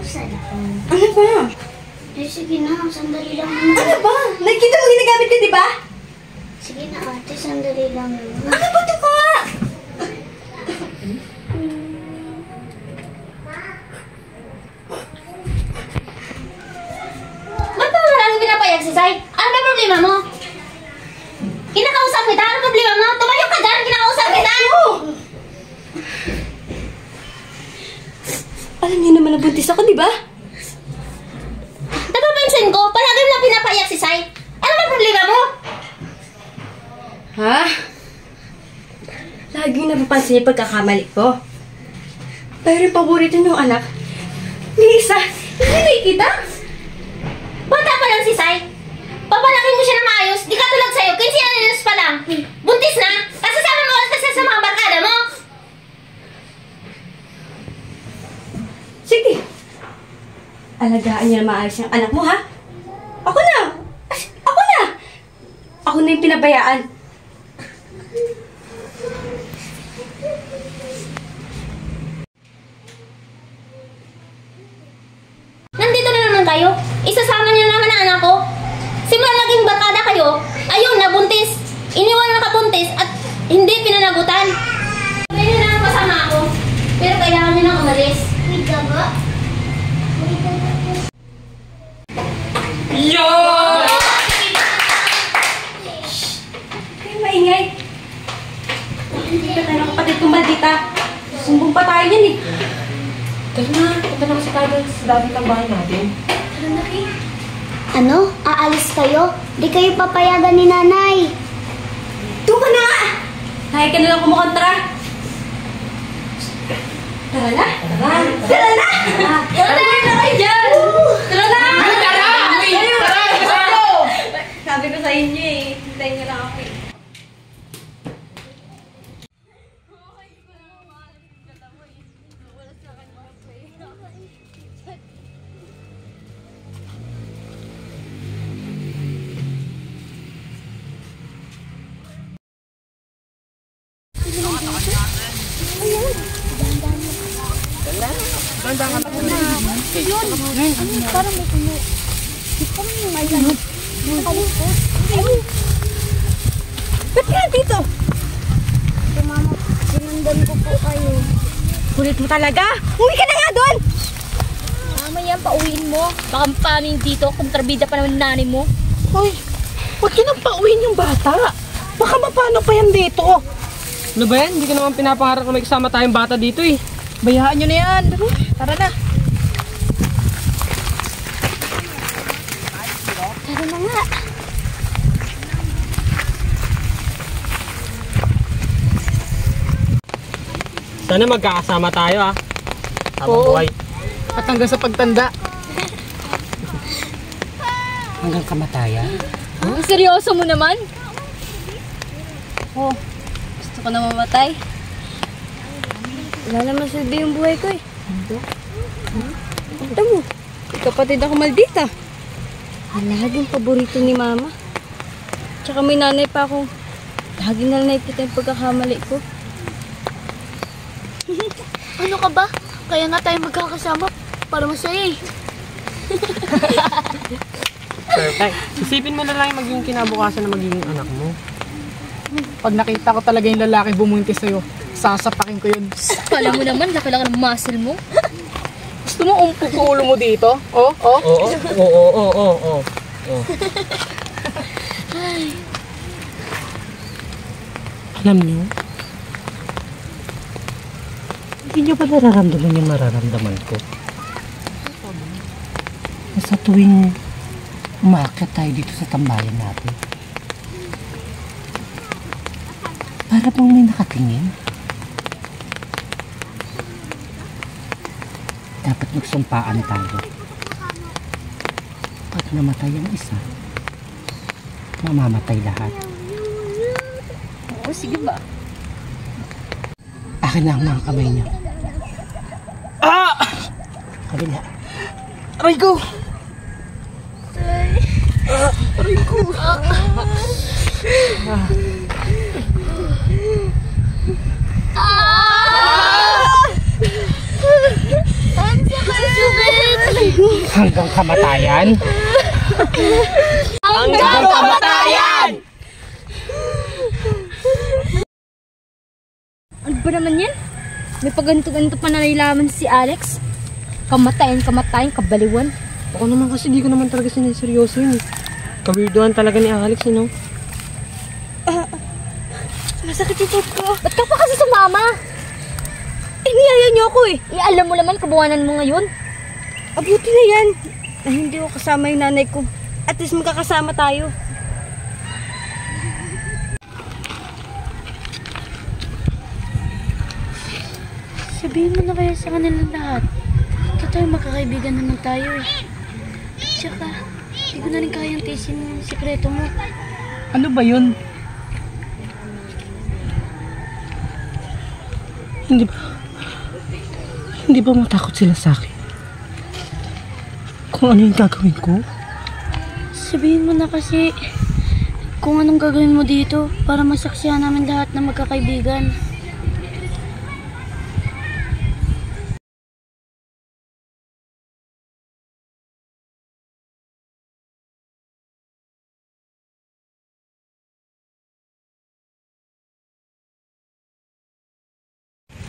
cellphone. Ano ba? Eh, sige na. Sandali lang naman. Ano ba? Nakita mo ginagamit ko, di ba? Sige na, ate. Sandali lang naman. Ano ba ito ka? Ba't ba maraming pinapayag si Sai? Ano ba problema mo? Kinakausap kita? Ano problema mo? Tumayo ka dyan! Kinakausap kita! Alam niyo naman na buntis ako, di ba? Napapansin ko, palagi mo lang pinapayag si Sai. Ano ba problema mo? Ha? Laging napapansin yung pagkakamali ko. Pero yung paborito niyong anak, ni isa, hindi nakikita. Bata pa lang si Sai. Papalaki mo siya na maayos. Di ka tulad sa'yo. 15 anos pa lang. Buntis na. Kasasama mo kasi sa mga barkada mo. Sige. Alagaan niyo na maayos yung anak mo, ha? Ako na! Ako na! Ako na yung pinabayaan. Nandito na naman kayo. Isasama niyo naman ang anak ko. Simula naging barkada kayo, ayun, nabuntis. Iniwan na kabuntis at hindi pinanagutan. Sabi niyo na kasama ako. Pero kailangan niyo nang umalis. Wait ka ba? Yo! Kayo maingay. Hindi ka tayo ng kapatid kong maldita. Sumbong pa tayo yan, eh. Tara na, punta na kasi tayo sa dati tambahan natin. Tara na, Kay. Ano? Aalis kayo? Di kayo papayagan ni nanay. Doon ka na nga! Kaya ka na lang kumukontra. Tara na! Tara! Tara na! Tara na kayo dyan! Tara na! Tara! Tara! Sabi ko sa inyo eh. Hintayin niyo lang ako eh. Parang may puno. Parang may lamig. Nakalikot. Ayun. Ba't ka dito? Si mama, sinundan ko po kayo. Kulit mo talaga? Uwi ka na nga doon! Mamaya pauwiin mo. Baka pamin dito, kontrabida pa naman nanay mo. Hoy, huwag ka nang pauwiin yung bata. Baka mapano pa yan dito. Ano ba yan? Hindi ko naman pinapangarap na may kasama tayong bata dito eh. Bayaan nyo na yan. Tara na. Tara na nga. Sana magkakasama tayo ah. Habang Oo. buhay. At hanggang sa pagtanda. Hanggang kamatayan. Ang seryoso mo naman? Oh, gusto ko na mamatay. Wala naman silbi yung buhay ko eh. Ito mo, kapatid ako maldita. Laging paborito ni mama. Tsaka may nanay pa akong laging na nakikita yung pagkakamali ko. Ano ka ba? Kaya nga tayo magkakasama para masaya eh. Perfect. Isipin mo na lang yung maging kinabukasan na magiging anak mo. Pag nakita ko talaga yung lalaki bumuntis sa'yo, sasapakin ko yun. Kala mo naman, laki-laki ng muscle mo. Gusto mo umpok ko ulo mo dito? Oh, oh. Oo. Alam niyo, hindi niyo ba nararamdaman yung mararamdaman ko? Na sa tuwing umaakyat tayo dito sa tambayan natin, para bang may nakatingin. Dapat magsumpaan tayo. Pag namatay ang isa, mamamatay lahat. Oo, sige ba? Akin na ang mga kamay niya. Ah! Kabila. Aray ko! Aray ko! Ang sakit! Hanggang kamatayan? Hanggang kamatayan! Ano ba naman yan? May paganto-ganto pa nalalaman si Alex. Kamatayan, kabaliwan. Ako naman kasi di ko naman talaga siniseryoso yun. Kabirduhan talaga ni Alex, you know? Masakit yung throat ko. Ba't ka pa kasi sumama? Niyaya niyo ako eh. Alam mo naman, kabuwanan mo ngayon. Abuti na yan. Na hindi ko kasama yung nanay ko. At least magkakasama tayo. Sabihin mo na kaya sa kanila lahat. Total, makakaibigan naman tayo eh. Tsaka, hindi ko na rin kayang tiisin yung sikreto mo. Ano ba yun? Hindi ba matakot sila sa akin? Kung ano yung gagawin ko? Sabihin mo na kasi kung anong gagawin mo dito para masaksihan namin lahat na magkakaibigan.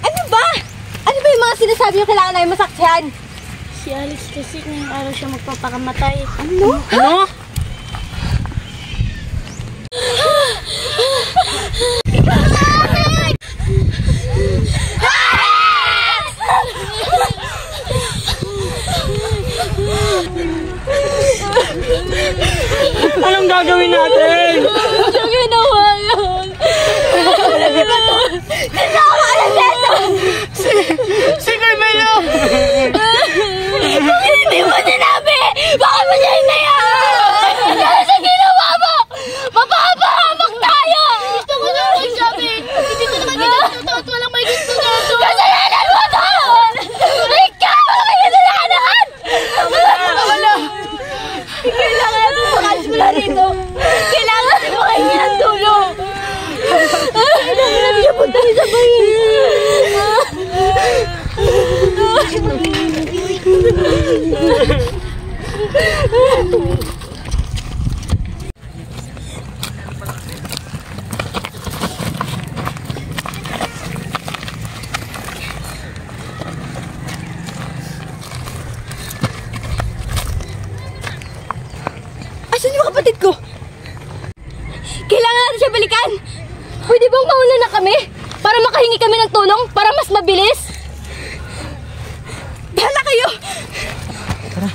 Ano ba yung mga sinasabi yung kailangan namin masaksihan? Si Alex kasi ngayong araw siya magpapakamatay. Ano? Ano? Anong gagawin natin? Ang ginawa yun! Si Carmelo! Hindi mo sinabi! Bakit mo siya hinayaan? Dahil sa ginawa mo! Mapapahamak tayo! Gusto ko na magsabi! Hindi ko naman ginagawa at walang may gusto na ito! Kasalanan mo ito! Ikaw ang kasalanan! Wala! Kailangan natin makalis mula rito! Kailangan natin makahingi ng tulong! Kailangan natin siya puntahin sa bahin! Asan yung kapatid ko? Kailangan natin siya balikan. Pwede bang mauna na kami? Para makahingi kami ng tulong? Para mas mabilis? Bahala kayo! Tara.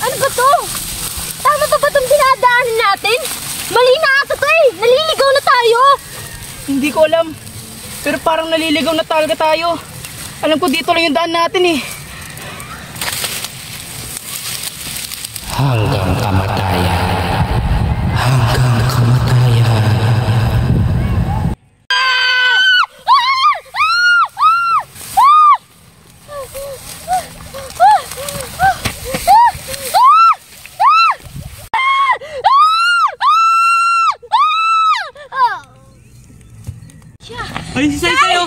Ano ba to? Tama ba itong dinadaanan natin? Mali na ata to eh! Naliligaw na tayo! Hindi ko alam. Pero parang naliligaw na talaga tayo. Alam ko dito lang yung daan natin eh. Hanggang kamatayan. Hanggang kamatayan. Ayun si Sai sa'yo!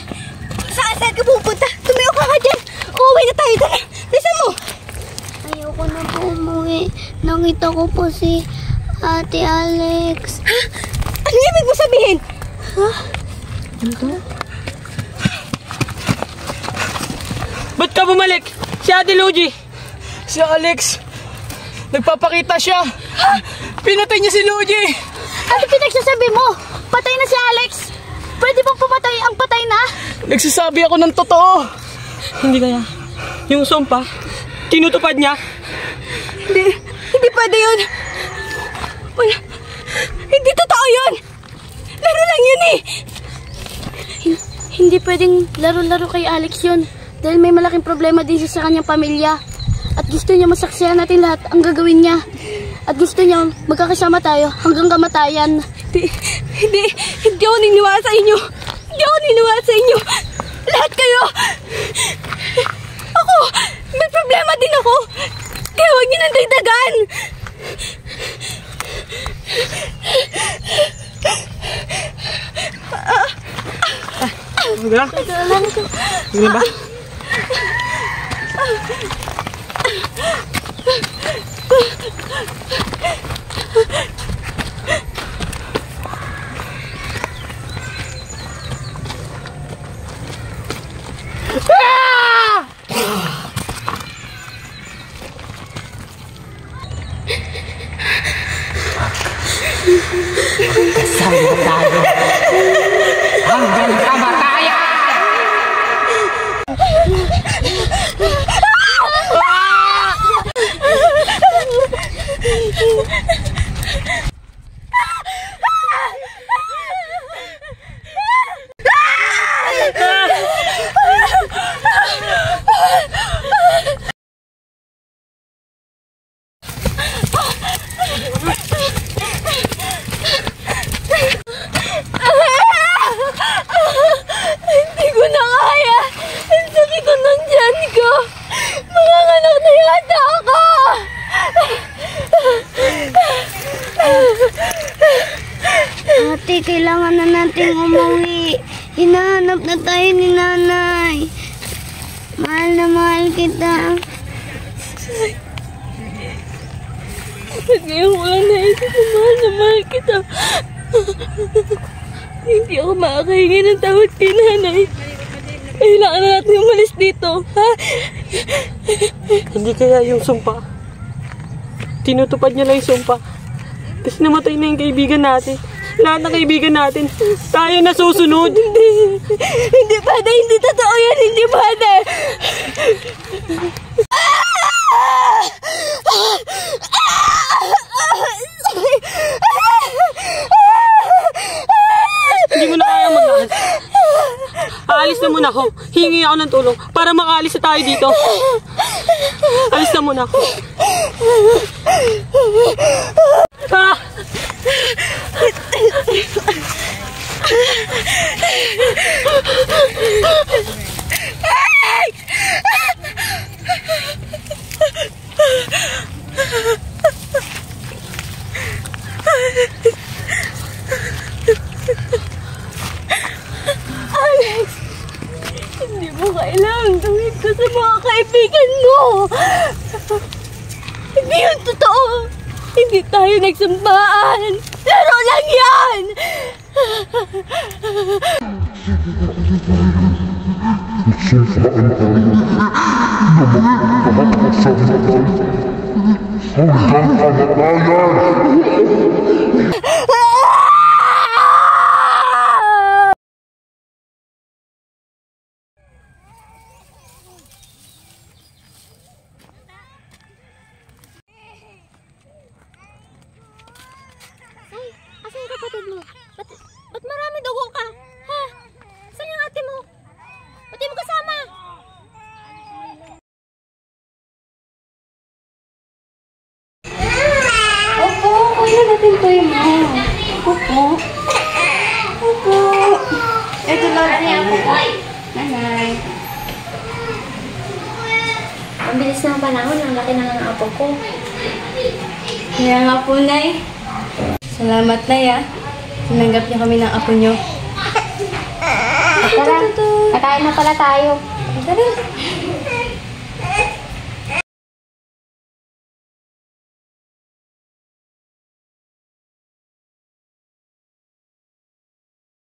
Saan ka pupunta? Tumayo ka nga dyan! Uuwi na tayo! Tara! Bilisan mo! Ayoko na po umuwi. Nakita ko po si Ate Alex. Ha? Ano yung ibig mo sabihin? Ha? Ano to? Ba't ka bumalik? Si Ate Luigi! Si Alex, nagpapakita siya. Pinatay niya si Luigi. Ano pinagsasabi mo? Patay na si Alex. Pwede bang pumatay ang patay na? Nagsasabi ako ng totoo. Hindi kaya. Yung sumpa, tinutupad niya. Hindi pwede yun! Wala. Hindi totoo yun! Laro lang yun eh! Hindi pwedeng laro-laro kay Alex yun. Dahil may malaking problema din siya sa kanyang pamilya. At gusto niya masaksihan natin lahat ang gagawin niya. At gusto niya magkakasama tayo hanggang kamatayan. Hindi ako niniwala sa inyo! Hindi ako niniwala sa inyo! Lahat kayo! Ako! May problema din ako! Kaya huwag niyo nang dagdagan! Sige lang. Sige lang ba? Kasama tayo. Hanggang kamatayan! Hindi ko na kaya. Ang sakit ko ng tiyan ko. Manganganak na yata ako. Ate, kailangan na natin umuwi. Hinahanap na tayo ni nanay. Mahal na mahal kita. Ngayon ko lang naisip na mahal kita. Hindi ako makakahingi ng tawad kay nanay. Kailangan na natin umalis dito, ha? Hindi kaya yung sumpa. Tinutupad niya lang yung sumpa. Kasi namatay na yung kaibigan natin. Lahat ng kaibigan natin. Tayo na susunod. Hindi pwede, hindi totoo yan, hindi pwede. Hindi mo na kaya mag-alis. Aalis na muna ako. Hingi ako ng tulong para makaalis na tayo dito. Alis na muna ako. Ah! Alex, hindi mo kailangan gawin ko sa mga kaibigan mo. Hindi yun totoo. Hindi tayo nagsambahan. Laro lang yan. Hanggang kamatayan! Asan yung kapatid mo? Ba't marami dugo ka? Ha? Saan yung ate mo? Ba't di mo kasama? Opo, kuya natin po yung mo. Opo. Opo. Ito lang po. Nanay. Ang bilis ng panahon, ang laki na ng apo ko. Kaya nga po, Nay. Salamat, Nay, ah. Sinanggap niyo kami ng apo niyo. Tara, kakain na pala tayo. Tara.